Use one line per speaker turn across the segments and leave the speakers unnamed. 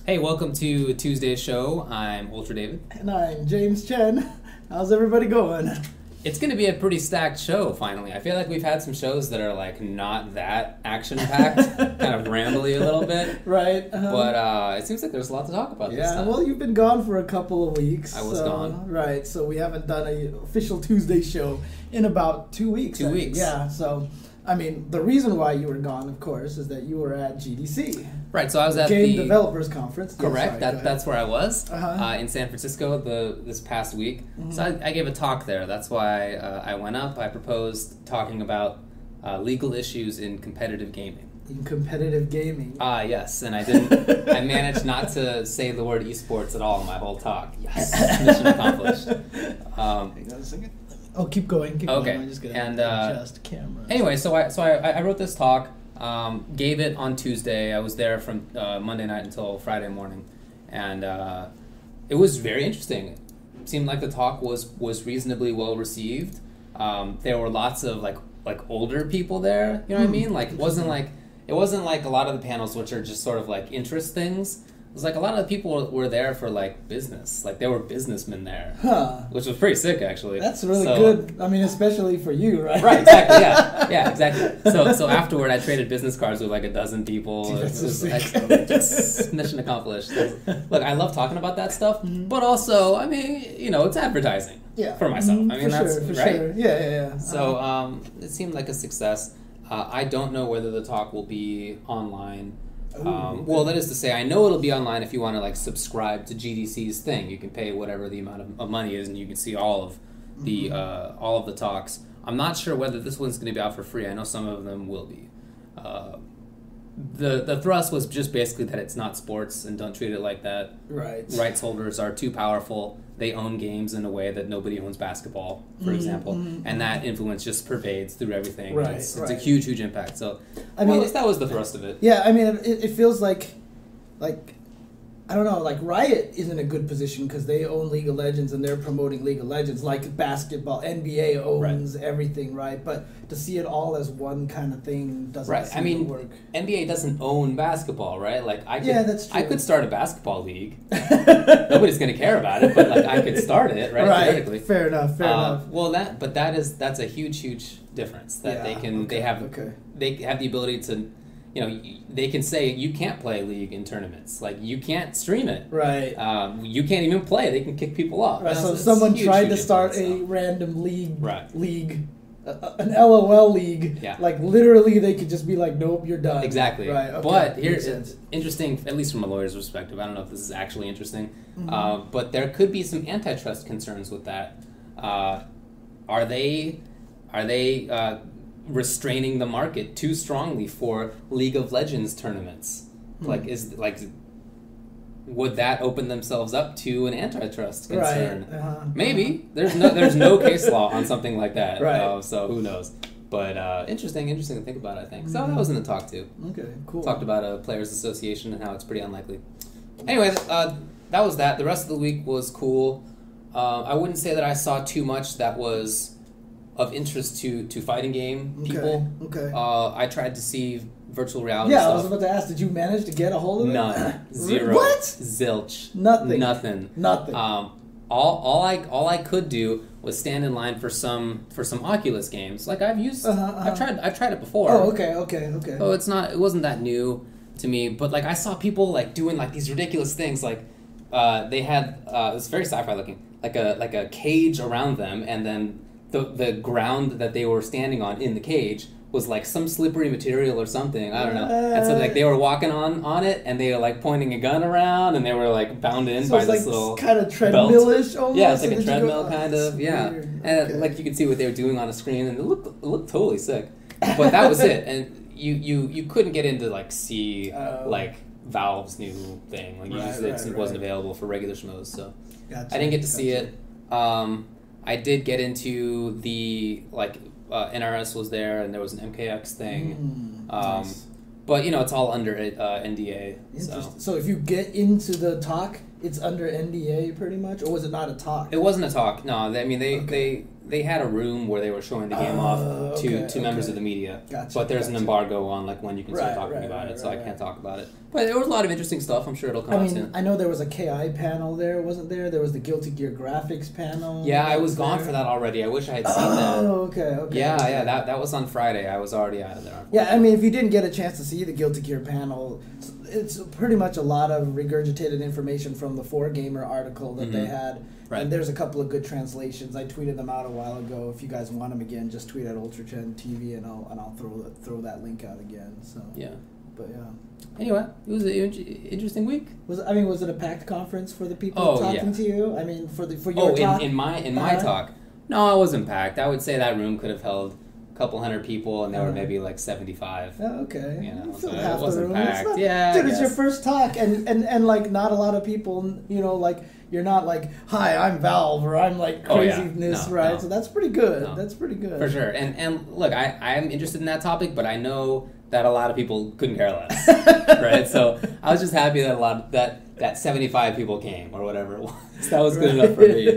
Hey, welcome to Tuesday's show. I'm Ultra David.
And I'm James Chen. How's everybody going?
It's going to be a pretty stacked show, finally. I feel like we've had some shows that are, like, not that action-packed, kind of rambly a little bit.
Right.
But it seems like there's a lot to talk about this time.
Yeah, well, you've been gone for a couple of weeks.
I was gone.
Right, so we haven't done an official Tuesday show in about 2 weeks.
2 weeks.
Yeah, so, I mean, the reason why you were gone, of course, is that you were at GDC.
Right, so I was at
Game
the
Developers Conference.
Correct.
Yeah,
That's where I was
Uh-huh.
in San Francisco this past week.
Mm-hmm.
So I gave a talk there. That's why I went up. I proposed talking about legal issues in competitive gaming.
In competitive gaming.
Yes, and I didn't. I managed not to say the word esports at all in my whole talk. Yes, mission accomplished.
Hang on a second. Oh, keep going. Keep
Okay.
going. I'm just gonna
And,
adjust camera.
Anyway, so I wrote this talk. Gave it on Tuesday. I was there from Monday night until Friday morning, and it was very interesting. It seemed like the talk was reasonably well received. There were lots of like older people there. You know what I mean? Like it wasn't like a lot of the panels which are just sort of like interest things. It was like a lot of the people were there for like business. Like there were businessmen there, which was pretty sick actually.
That's really good. I mean, especially for you, right?
Right, exactly. Yeah, exactly. So afterward, I traded business cards with like a dozen people.
Dude, that's so sick.
Just mission accomplished. Look, I love talking about that stuff, but also, I mean, it's advertising.
Yeah.
For myself. I mean, that's
for
right.
Sure. Yeah.
So it seemed like a success. I don't know whether the talk will be online. Well, that is to say, I know it'll be online if you want to like subscribe to GDC's thing. You can pay whatever the amount of money is, and you can see all of the talks. I'm not sure whether this one's going to be out for free. I know some of them will be. The thrust was just basically that it's not sports and don't treat it like that.
Right.
Rights holders are too powerful. They own games in a way that nobody owns basketball, for example, and that influence just pervades through everything.
Right,
It's a huge impact. So,
I mean,
that was the thrust of it.
Yeah, I mean, it feels like I don't know, like Riot is in a good position because they own League of Legends and they're promoting League of Legends like basketball. NBA owns everything, right? But to see it all as one kind of thing doesn't seem to work.
NBA doesn't own basketball, right? Like
that's true.
I could start a basketball league. Nobody's going to care about it, but like I could start it, right? Theoretically.
Fair enough.
Well, that's a huge difference that they have the ability to. They can say you can't play League in tournaments. Like, you can't stream it.
Right.
You can't even play. They can kick people off.
Right, so if someone tried to start a random league, an LOL league, like, literally they could just be like, nope, you're done.
Exactly.
Right, okay.
But here's interesting, at least from a lawyer's perspective. I don't know if this is actually interesting. But there could be some antitrust concerns with that. Are they restraining the market too strongly for League of Legends tournaments? Would that open themselves up to an antitrust concern?
Right.
Maybe. There's no case law on something like that.
Right.
So who knows? But interesting to think about, I think. So that was in the talk too.
Okay, cool.
Talked about a players' association and how it's pretty unlikely. Anyway, that was that. The rest of the week was cool. I wouldn't say that I saw too much that was of interest to fighting game people.
Okay.
I tried to see virtual reality stuff.
I was about to ask, did you manage to get a hold of it?
None. Zero.
What?
Zilch.
Nothing.
All I could do was stand in line for some Oculus games. Like I've used I've tried it before.
Oh, okay.
So it wasn't that new to me, but like I saw people like doing like these ridiculous things, like they had it was very sci-fi looking, like a cage around them, and then the ground that they were standing on in the cage was like some slippery material or something. I don't know. And so like they were walking on it, and they were like pointing a gun around, and they were like bound in by this little
kind of treadmill-ish
belt.
almost.
Yeah, it's like a treadmill kind of. Yeah,
weird.
And like you could see what they were doing on a screen, and it looked totally sick. But that was it, and you couldn't get into like see like Valve's new thing. Like it wasn't available for regular schmoes, so I didn't get to see it. I did get into the NRS was there, and there was an MKX thing.
Nice.
But it's all under NDA.
So if you get into the talk, it's under NDA pretty much, or was it not a talk?
It wasn't a talk. No, I mean they had a room where they were showing the game off to members of the media.
Gotcha,
but there's an embargo on like when you can start talking about it, so I can't talk about it. But there was a lot of interesting stuff. I'm sure it'll come out soon.
I know there was a KI panel there, wasn't there? There was the Guilty Gear graphics panel.
Yeah, I was gone for that already. I wish I had seen that.
Oh, okay.
Yeah, that was on Friday. I was already out of there.
Yeah, I mean, if you didn't get a chance to see the Guilty Gear panel, it's pretty much a lot of regurgitated information from the 4Gamer article that they had. Right. And there's a couple of good translations. I tweeted them out a while ago. If you guys want them again, just tweet at UltraChenTV and I'll throw that link out again. So
yeah.
But yeah.
Anyway, it was an interesting week.
Was it a packed conference for the people talking to you? I mean, for your talk?
in my talk. No, it wasn't packed. I would say that room could have held a couple hundred people, and there were maybe like 75.
Oh, okay.
You know,
so
it wasn't
Dude,
packed.
it's your first talk, and like not a lot of people. You know, like you're not like, hi, I'm Valve, or I'm like craziness, right? No. So that's pretty good. No. That's pretty good
for sure. And look, I'm interested in that topic, but I know that a lot of people couldn't care less, right? So I was just happy that that 75 people came or whatever it was. That was good enough for me.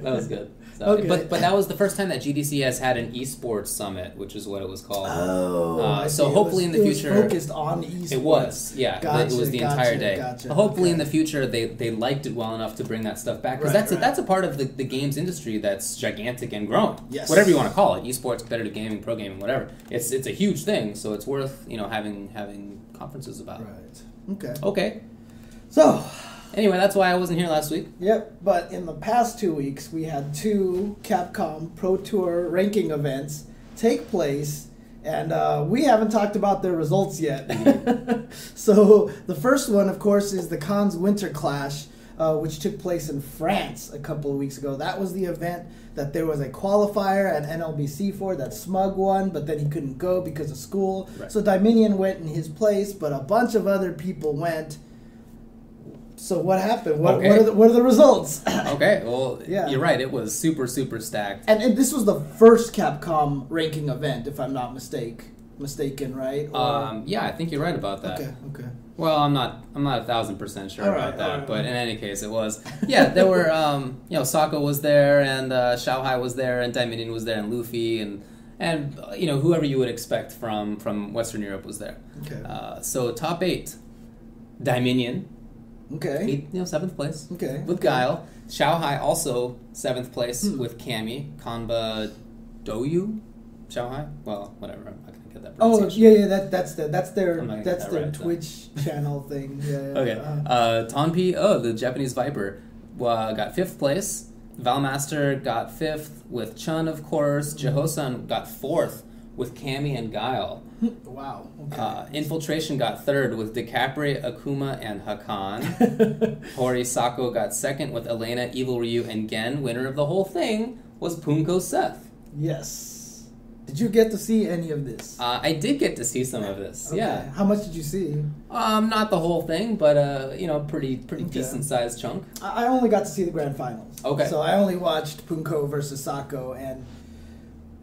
That was good. So,
okay.
But that was the first time that GDC has had an esports summit, which is what it was called.
Oh,
so hopefully in the future,
it was focused on esports.
It was, yeah. Gotcha, it was the entire day.
Gotcha,
hopefully in the future they liked it well enough to bring that stuff back, because that's a part of the games industry that's gigantic and growing.
Yes.
Whatever you want to call it, esports, competitive gaming, pro gaming, whatever. It's a huge thing, so it's worth having conferences about.
Right.
Okay.
So.
Anyway, that's why I wasn't here last week.
Yep, but in the past 2 weeks, we had 2 Capcom Pro Tour ranking events take place, and we haven't talked about their results yet. So the first one, of course, is the Cannes Winter Clash, which took place in France a couple of weeks ago. That was the event that there was a qualifier at NLBC for that Smug won, but then he couldn't go because of school. Right. So Dominion went in his place, but a bunch of other people went. So what happened? What are the results?
Okay, well, you're right. It was super, super stacked.
And this was the first Capcom ranking event, if I'm not mistaken, right?
Yeah, I think you're right about that.
Okay.
Well, I'm not 1,000% sure about that, but in any case, it was. Yeah, there were, Sako was there, and Xiaohai was there, and Dominion was there, and Luffy, and whoever you would expect from Western Europe was there.
Okay.
So top 8, Dominion.
Okay.
7th place.
Okay.
With Guile. Xiaohai also 7th place with Kami. Kanba Doyu? Xiaohai? Well, whatever. I'm not gonna get that pronunciation.
That's their Twitch channel thing. Yeah.
Okay. Tonpi, the Japanese Viper, got 5th place. Valmaster got 5th with Chun, of course. Jihosan got 4th with Kami and Guile.
Wow. Okay.
Infiltration got 3rd with DeCapri, Akuma, and Hakan. Hori Sako got 2nd with Elena, Evil Ryu, and Gen. Winner of the whole thing was Punko Seth.
Yes. Did you get to see any of this?
I did get to see some of this.
Okay.
Yeah.
How much did you see?
Not the whole thing, but pretty decent sized chunk.
I only got to see the grand finals.
Okay.
So I only watched Punko versus Sako, and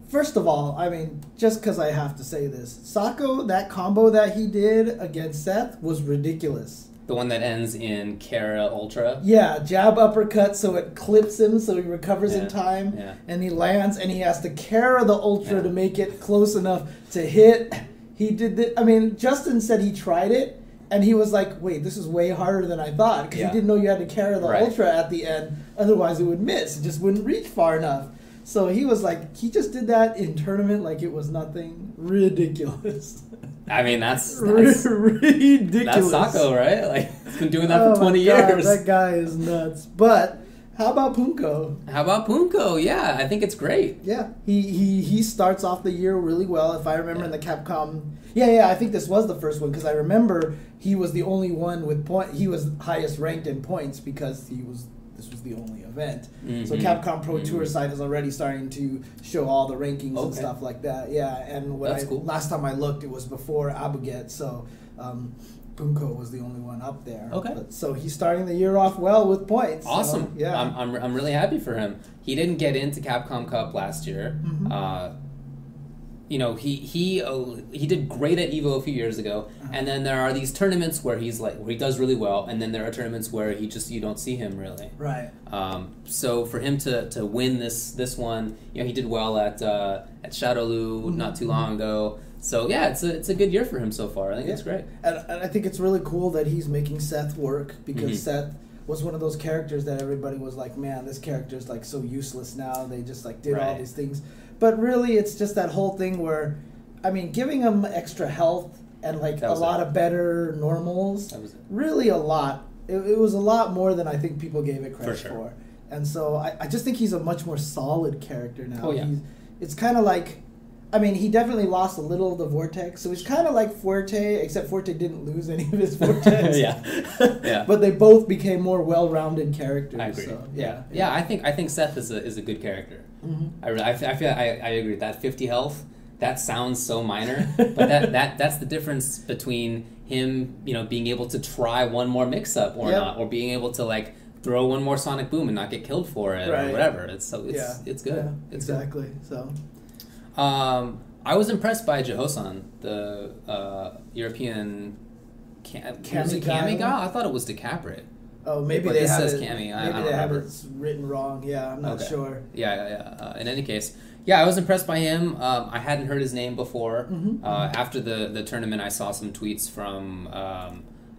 first of all, I mean, just because I have to say this, Sako, that combo that he did against Seth was ridiculous.
The one that ends in Kara Ultra?
Yeah, jab uppercut so it clips him so he recovers in time, and he lands, and he has to Kara the Ultra to make it close enough to hit. He did I mean, Justin said he tried it, and he was like, wait, this is way harder than I thought, because he didn't know you had to Kara the Ultra at the end, otherwise it would miss. It just wouldn't reach far enough. So he was like, he just did that in tournament like it was nothing. Ridiculous.
I mean, that's
ridiculous.
That's Sako, right? Like, he's been doing that for 20 years.
That guy is nuts. But how about Punko? Yeah, I think it's great. Yeah, he starts off the year really well. If I remember in the Capcom, I think this was the first one, because I remember he was the only one with He was highest ranked in points because this was the only event. Mm-hmm. So Capcom Pro Tour site is already starting to show all the rankings and stuff like that. Yeah, and last time I looked, it was before Abigget, so Punko was the only one up there.
Okay.
So he's starting the year off well with points.
Awesome.
So, yeah.
I'm really happy for him. He didn't get into Capcom Cup last year. he did great at Evo a few years ago, and then there are these tournaments where he does really well, and then there are tournaments where you don't see him really.
Right.
So for him to win this one, he did well at Shadowloo not too long ago. So yeah, it's a good year for him so far. I think it's great,
and I think it's really cool that he's making Seth work, because Seth was one of those characters that everybody was like, man, this character is like so useless now. They just like did all these things. But really, it's just that whole thing where, I mean, giving him extra health and like a lot of better normals, really a lot. It was a lot more than I think people gave it credit for. And so I just think he's a much more solid character now.
Oh, yeah.
It's kind of like, I mean, he definitely lost a little of the Vortex, so he's kind of like Fuerte, except Fuerte didn't lose any of his Vortex.
yeah.
But they both became more well-rounded characters. I
agree.
So,
yeah. I think Seth is a good character. I feel I agree. That 50 health, that sounds so minor, but that's the difference between him, being able to try one more mix-up or not, or being able to like throw one more Sonic Boom and not get killed for it or whatever. It's good.
Yeah,
It's
exactly.
Good.
So.
I was impressed by Jehosan, the European Kami guy. I thought it was DeCaprit.
Oh, maybe
they have it. Maybe
they have it written wrong. Yeah, I'm not sure.
Yeah. In any case, I was impressed by him. I hadn't heard his name before. After the tournament, I saw some tweets from I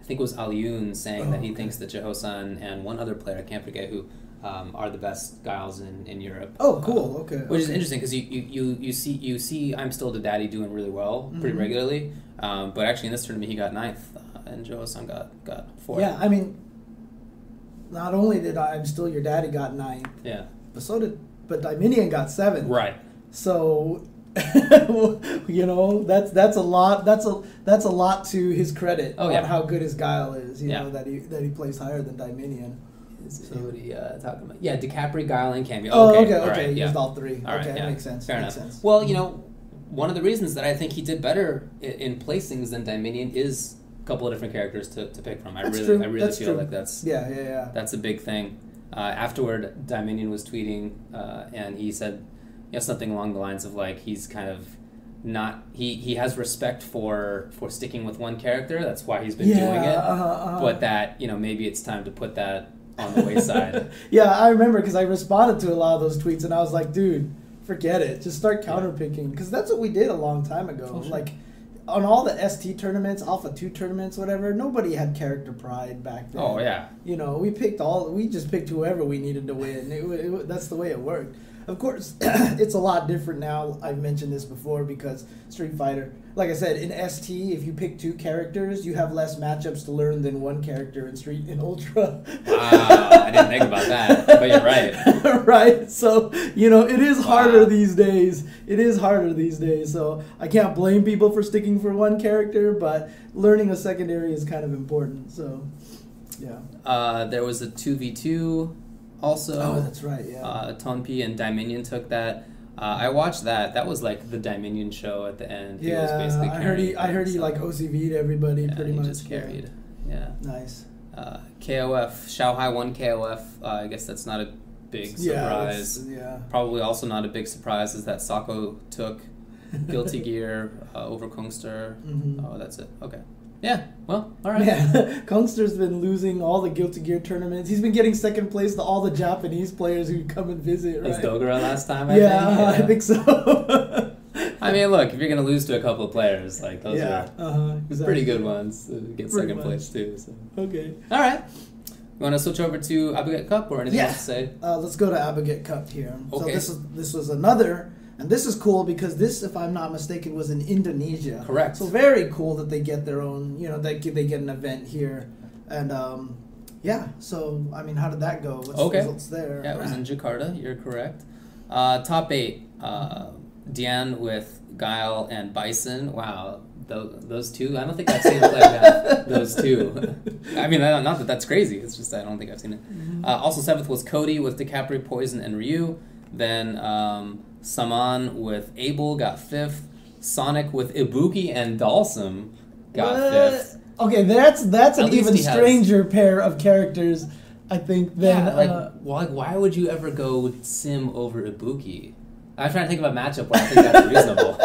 think it was Alioun saying that he thinks that Jehosan and one other player, I can't forget who, are the best Guiles in Europe.
Oh, cool. Which
is interesting because you see I'm Still the Daddy doing really well pretty regularly, but actually in this tournament he got 9th and Jehosan got 4th.
Yeah, I mean, not only did I'm Still Your Daddy got 9th, but Dominion got 7th.
Right.
So that's a lot. That's a lot to his credit on how good his Guile is. Know that he plays higher than Dominion.
What are you talking about? Yeah, DeCapri, Guile, and Cameo.
Okay. Used all 3. That makes sense.
Fair enough. Well, one of the reasons that I think he did better in placings than Dominion is a couple of different characters to pick from. I really feel like that's that's a big thing. Afterward, Dominion was tweeting, and he said something along the lines of like he's kind of not he has respect for sticking with one character. That's why he's been doing it. But that maybe it's time to put that on the wayside.
I remember because I responded to a lot of those tweets and I was like, dude, forget it. Just start counterpicking, because that's what we did a long time ago.
Oh, sure.
Like on all the ST tournaments, Alpha 2 tournaments, whatever, nobody had character pride back then.
Oh yeah.
We just picked whoever we needed to win. That's the way it worked. Of course, it's a lot different now. I've mentioned this before because Street Fighter, like I said, in ST, if you pick 2 characters, you have less matchups to learn than one character in Ultra.
I didn't think about that, but you're right.
Right? So, it is harder these days. So I can't blame people for sticking for one character, but learning a secondary is kind of important. So, yeah.
There was a 2v2 also.
Oh, that's right, yeah.
Tonpi and Dominion took that. I watched that. That was like the Dominion show at the end. He was basically
I heard he like OCV'd everybody pretty much.
He just carried. Yeah.
Nice.
KOF, Shanghai won KOF. I guess that's not a big surprise. Probably also not a big surprise is that Sako took Guilty Gear over Kungster. Oh, that's it. Okay. Yeah, well, all right.
Yeah, Kungster's been losing all the Guilty Gear tournaments. He's been getting second place to all the Japanese players who come and visit, right?
Was Dogura last time, I think?
I think so.
I mean, look, if you're going to lose to a couple of players, like, those are pretty good ones. Get second place, too. So.
Okay.
All right. You want to switch over to Abigget Cup or anything else to say?
Let's go to Abigget Cup here.
Okay.
So this was another... And this is cool because this, if I'm not mistaken, was in Indonesia.
Correct.
So very cool that they get their own, they get an event here. And, so, I mean, how did that go? What's the results there?
Yeah, it was in Jakarta. You're correct. Top 8, Dian with Guile and Bison. Wow, those two? I don't think I've seen a player have those two. I mean, not that that's crazy. It's just I don't think I've seen it. Also 7th was Cody with DeCapri, Poison, and Ryu. Then Saman with Abel got 5th. Sonic with Ibuki and Dalsum got 5th.
Okay, that's an even stranger pair of characters, I think.
Why would you ever go Sim over Ibuki? I'm trying to think of a matchup where I think that's reasonable.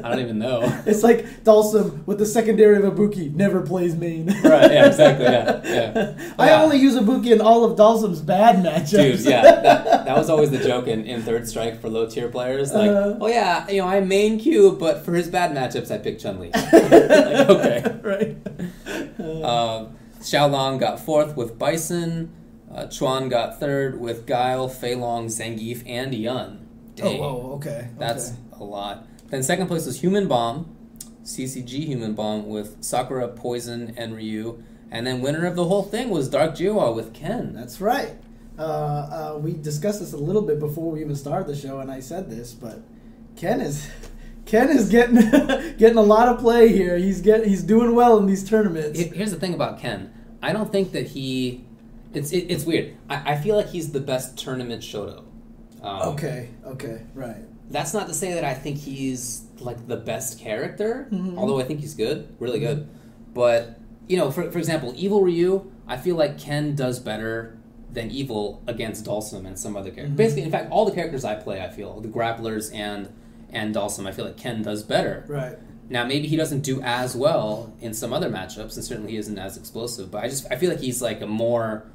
I don't even know.
It's like Dalsum with the secondary of Ibuki never plays main.
Right, yeah, exactly, yeah.
I only use Ibuki in all of Dalsum's bad matchups.
Dude, yeah, that was always the joke in Third Strike for low-tier players. Like, oh yeah, I main Q, but for his bad matchups, I pick Chun-Li. Like, okay.
Right.
Xiaolong got 4th with Bison. Chuan got 3rd with Guile, Fei Long, Zangief, and Yun. Dang.
Oh, whoa, okay.
That's a lot. Then 2nd place was Human Bomb, CCG Human Bomb with Sakura, Poison, and Ryu. And then winner of the whole thing was Dark Jiwa with Ken.
That's right. We discussed this a little bit before we even started the show, and I said this, but Ken is getting getting a lot of play here. He's doing well in these tournaments.
Here's the thing about Ken. I don't think that it's weird. I feel like he's the best tournament Shoto.
Okay, right.
That's not to say that I think he's like the best character,
Mm-hmm.
although I think he's good, really good. But, for example, Evil Ryu, I feel like Ken does better than Evil against Dalsum and some other characters.
Mm-hmm.
Basically, in fact, all the characters I play, I feel, the grapplers and Dalsum, I feel like Ken does better.
Right.
Now, maybe he doesn't do as well in some other matchups, and certainly he isn't as explosive, but I feel like he's like a more...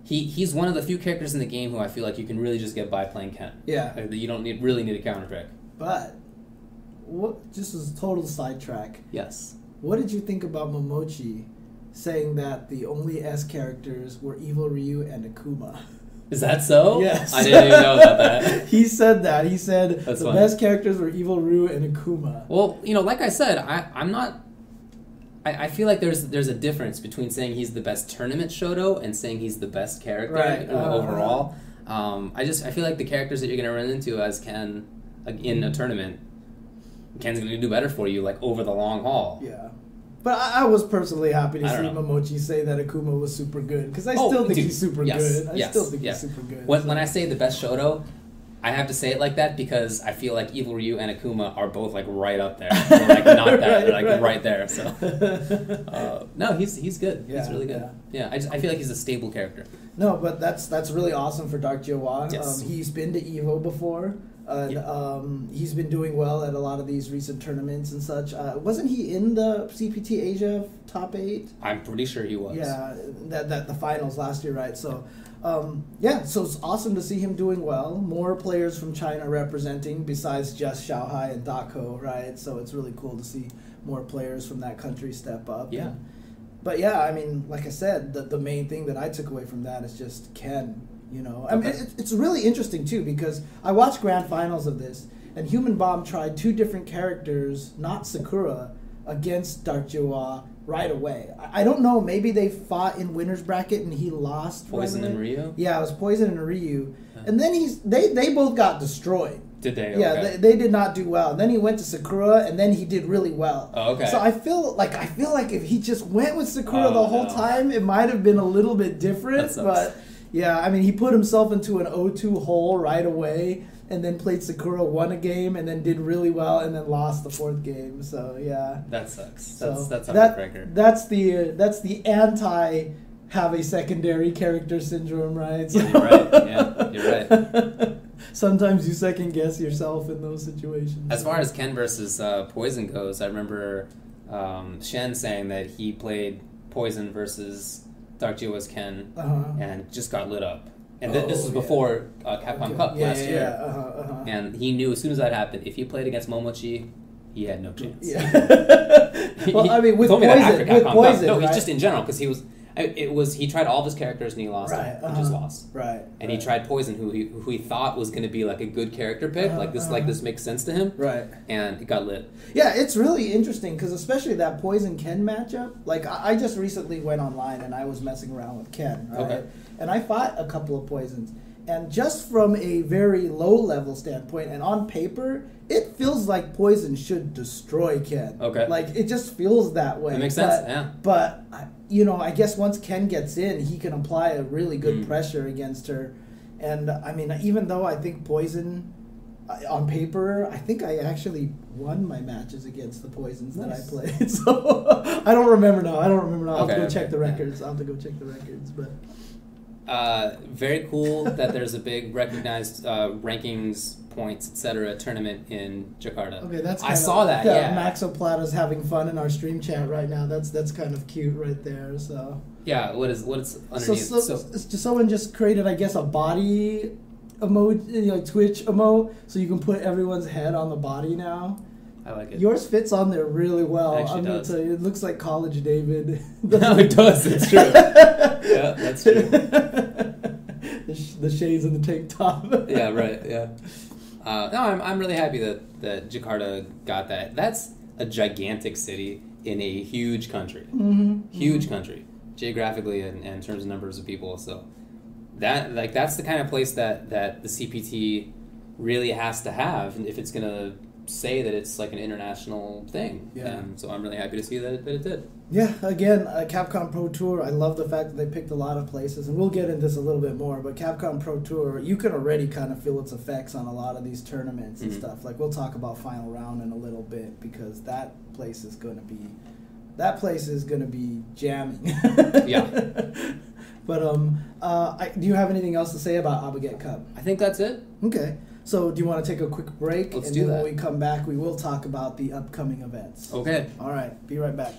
He's one of the few characters in the game who I feel like you can really just get by playing Ken.
Yeah.
Like, you don't really need a counter pick.
But, just as a total sidetrack,
Yes.
what did you think about Momochi saying that the only S characters were Evil Ryu and Akuma?
Is that so?
Yes.
I didn't even know about that.
He said that. He said
That's
the
funny.
best characters were Evil Ryu and Akuma.
Well, like I said, I'm not... I feel like there's a difference between saying he's the best tournament Shoto and saying he's the best character overall. I feel like the characters that you're going to run into as Ken in a tournament, Ken's going to do better for you, like, over the long haul.
Yeah. But I was personally happy to see
know.
Momochi say that Akuma was super good, because I still think he's super good. I still think he's super good.
When I say the best Shoto, I have to say it like that because I feel like Evil Ryu and Akuma are both like right up there. They're like not that, they're like right there. So no, he's good.
Yeah,
he's really good. Yeah, I feel like he's a stable character.
No, but that's really awesome for Dark Jiwa.
Yes.
He's been to Evo before. He's been doing well at a lot of these recent tournaments and such. Wasn't he in the CPT Asia top 8?
I'm pretty sure he was.
Yeah, that the finals last year, right? So, so it's awesome to see him doing well. More players from China representing besides just Xiaohai and Dako, right? So it's really cool to see more players from that country step up.
Yeah.
But yeah, I mean, like I said, the main thing that I took away from that is just Ken. I mean, it's really interesting too, because I watched grand finals of this, and Human Bomb tried 2 different characters, not Sakura, against Dark Jiwa right away. I don't know, maybe they fought in winner's bracket and he lost.
Poison and Ryu?
Yeah, it was Poison and Ryu. And then they both got destroyed.
Did they?
Yeah,
Okay.
they did not do well. And then he went to Sakura, and then he did really well.
Oh, okay.
So I feel like if he just went with Sakura the whole time, it might have been a little bit different. But yeah, I mean, he put himself into an 0-2 hole right away, and then played Sakura, won a game, and then did really well, and then lost the 4th game. So yeah,
that sucks.
So
That's heartbreaker.
That's the anti have a secondary character syndrome, right? So,
Yeah, you're right. Yeah, you're right.
Sometimes you second guess yourself in those situations.
As far as Ken versus Poison goes, I remember Shen saying that he played Poison versus Dark Jiwa's Ken and just got lit up. And this was before Capcom Cup last year. And he knew as soon as that happened, if he played against Momochi, he had no chance.
Yeah. Well, I mean, with Poison,
No,
right?
he's just in general, because he tried all of his characters and he lost them. He just lost.
Right.
And he tried Poison, who he thought was going to be like a good character pick, like this makes sense to him.
Right.
And it got lit.
Yeah, it's really interesting, because especially that Poison Ken matchup. Like, I just recently went online and I was messing around with Ken, right?
Okay.
And I fought a couple of Poisons. And just from a very low-level standpoint, and on paper, it feels like Poison should destroy Ken.
Okay.
Like, it just feels that way.
That makes sense, yeah.
But, I guess once Ken gets in, he can apply a really good pressure against her. And, I mean, even though I think Poison, on paper, I think I actually won my matches against the Poisons that I played. So, I don't remember now. I'll have to go check the records. But
Very cool that there's a big recognized rankings, points, etc. tournament in Jakarta.
Okay, that's
I saw that. Yeah,
Maxo Plata's having fun in our stream chat right now. That's kind of cute right there. So
yeah, what's underneath?
Someone just created, I guess, a body emoji, like Twitch emote, so you can put everyone's head on the body now.
I like it.
Yours fits on there really well.
It actually does.
Tell you, it looks like College David.
No, it does. It's true. Yeah, that's true.
The shades and the tank top.
Yeah, right. Yeah. No, I'm really happy that Jakarta got that. That's a gigantic city in a huge country. Huge country, geographically and in terms of numbers of people. So that's the kind of place that the CPT really has to have if it's gonna say that it's like an international thing.
Yeah.
And so I'm really happy to see that it did.
Yeah, again, Capcom Pro Tour, I love the fact that they picked a lot of places, and we'll get into this a little bit more, but Capcom Pro Tour, you can already kind of feel its effects on a lot of these tournaments and stuff. Like, we'll talk about Final Round in a little bit, because that place is going to be jamming.
Yeah.
But do you have anything else to say about Abigget Cup?
I think that's it.
Okay. So do you want to take a quick break?
Let's
and
do
then
that.
when we come back, we will talk about the upcoming events.
Okay.
All right. Be right back.